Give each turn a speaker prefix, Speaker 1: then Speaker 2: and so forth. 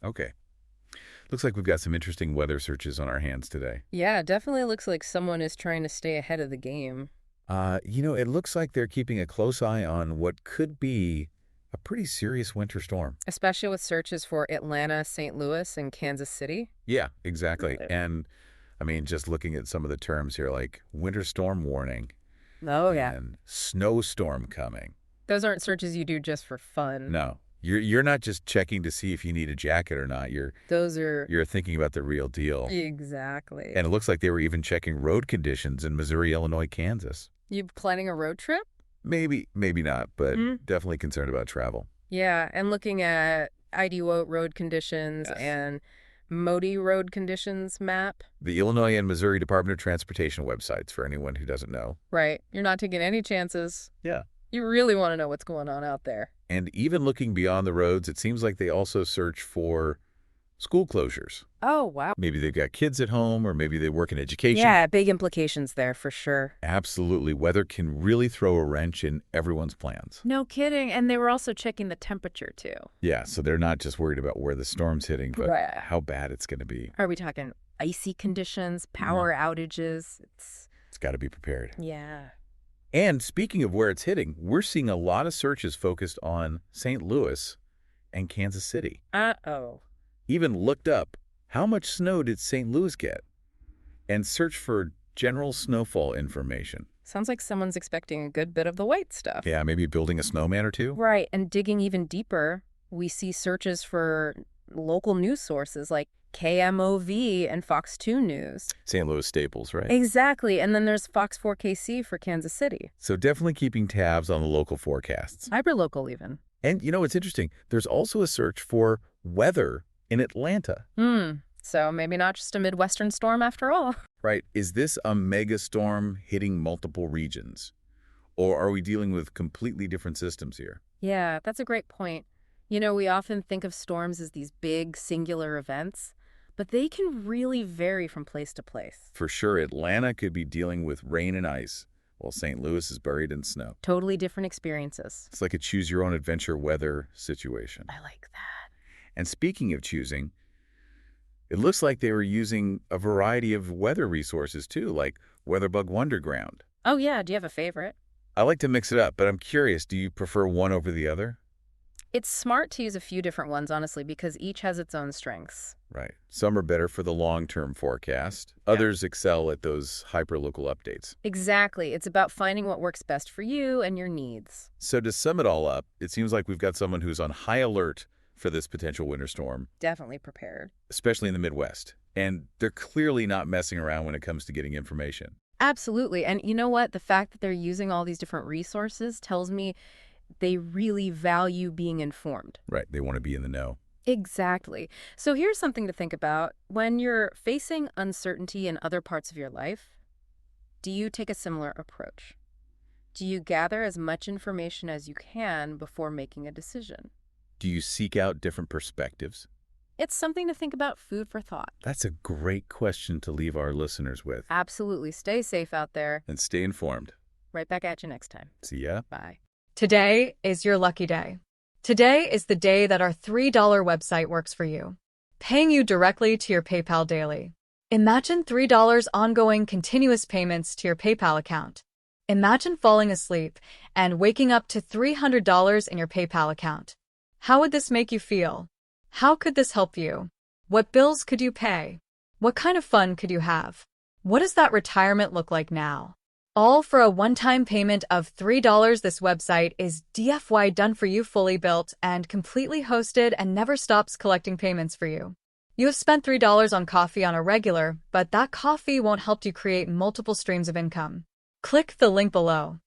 Speaker 1: Okay. Looks like we've got some interesting weather searches on our hands today.
Speaker 2: Yeah, it definitely looks like someone is trying to stay ahead of the game,
Speaker 1: It looks like they're keeping a close eye on what could be a pretty serious winter storm.
Speaker 2: especially with searches for Atlanta, St. Louis, and Kansas City.
Speaker 1: Yeah, exactly. And I mean, just looking at some of the terms here, like winter storm warning
Speaker 2: Oh, yeah.
Speaker 1: and snowstorm coming.
Speaker 2: Those aren't searches you do just for fun.
Speaker 1: No, you're not just checking to see if you need a jacket or not.
Speaker 2: Those are
Speaker 1: You're thinking about the real deal.
Speaker 2: exactly.
Speaker 1: And it looks like they were even checking road conditions in Missouri, Illinois, Kansas.
Speaker 2: You planning a road trip?
Speaker 1: Maybe, maybe not, but
Speaker 2: Mm.
Speaker 1: definitely concerned about travel.
Speaker 2: Yeah, and looking at IDWO road conditions
Speaker 1: Yes.
Speaker 2: and MODI road conditions map.
Speaker 1: The Illinois and Missouri Department of Transportation websites, for anyone who doesn't know.
Speaker 2: Right. You're not taking any chances.
Speaker 1: Yeah.
Speaker 2: You really want to know what's going on out there.
Speaker 1: And even looking beyond the roads, it seems like they also search for school closures.
Speaker 2: Oh, wow.
Speaker 1: Maybe they've got kids at home, or maybe they work in education.
Speaker 2: Yeah, big implications there for sure.
Speaker 1: Absolutely. Weather can really throw a wrench in everyone's plans.
Speaker 2: No kidding. And they were also checking the temperature, too.
Speaker 1: Yeah, so they're not just worried about where the storm's hitting, but
Speaker 2: Right.
Speaker 1: how bad it's going to be.
Speaker 2: Are we talking icy conditions, power outages?
Speaker 1: It's got to be prepared.
Speaker 2: Yeah.
Speaker 1: And speaking of where it's hitting, we're seeing a lot of searches focused on St. Louis and Kansas City.
Speaker 2: Uh-oh.
Speaker 1: Even looked up, how much snow did St. Louis get? And searched for general snowfall information.
Speaker 2: Sounds like someone's expecting a good bit of the white stuff.
Speaker 1: Yeah, maybe building a snowman or two?
Speaker 2: Right. And digging even deeper, we see searches for local news sources like KMOV and Fox 2 News.
Speaker 1: St. Louis staples, right?
Speaker 2: Exactly. And then there's Fox 4KC for Kansas City.
Speaker 1: So definitely keeping tabs on the local forecasts.
Speaker 2: Hyperlocal even.
Speaker 1: And it's interesting. There's also a search for weather in Atlanta.
Speaker 2: So maybe not just a Midwestern storm after all.
Speaker 1: Right. Is this a mega storm hitting multiple regions? Or are we dealing with completely different systems here?
Speaker 2: Yeah, that's a great point. We often think of storms as these big singular events, but they can really vary from place to place.
Speaker 1: For sure, Atlanta could be dealing with rain and ice, while St. Louis is buried in snow.
Speaker 2: Totally different experiences.
Speaker 1: It's like a choose-your-own-adventure weather situation.
Speaker 2: I like that.
Speaker 1: And speaking of choosing, it looks like they were using a variety of weather resources too, like WeatherBug Wonderground.
Speaker 2: Oh yeah, do you have a favorite?
Speaker 1: I like to mix it up, but I'm curious, do you prefer one over the other?
Speaker 2: It's smart to use a few different ones, honestly, because each has its own strengths.
Speaker 1: Right. Some are better for the long-term forecast. Others excel at those hyperlocal updates.
Speaker 2: Exactly. It's about finding what works best for you and your needs.
Speaker 1: So to sum it all up, it seems like we've got someone who's on high alert for this potential winter storm,
Speaker 2: Definitely prepared.
Speaker 1: especially in the Midwest. And they're clearly not messing around when it comes to getting information.
Speaker 2: Absolutely. And you know what? The fact that they're using all these different resources tells me they really value being informed.
Speaker 1: Right. They want to be in the know.
Speaker 2: Exactly. So here's something to think about. When you're facing uncertainty in other parts of your life, do you take a similar approach? Do you gather as much information as you can before making a decision?
Speaker 1: Do you seek out different perspectives?
Speaker 2: It's something to think about, food for thought.
Speaker 1: That's a great question to leave our listeners with.
Speaker 2: Absolutely. Stay safe out there.
Speaker 1: And stay informed.
Speaker 2: Right back at you next time.
Speaker 1: See ya.
Speaker 2: Bye.
Speaker 3: Today is your lucky day. Today is the day that our $3 website works for you, paying you directly to your PayPal daily. Imagine $3 ongoing continuous payments to your PayPal account. Imagine falling asleep and waking up to $300 in your PayPal account. How would this make you feel? How could this help you? What bills could you pay? What kind of fun could you have? What does that retirement look like now? All for a one-time payment of $3. This website is DFY done for you, fully built and completely hosted, and never stops collecting payments for you. You have spent $3 on coffee on a regular, but that coffee won't help you create multiple streams of income. Click the link below.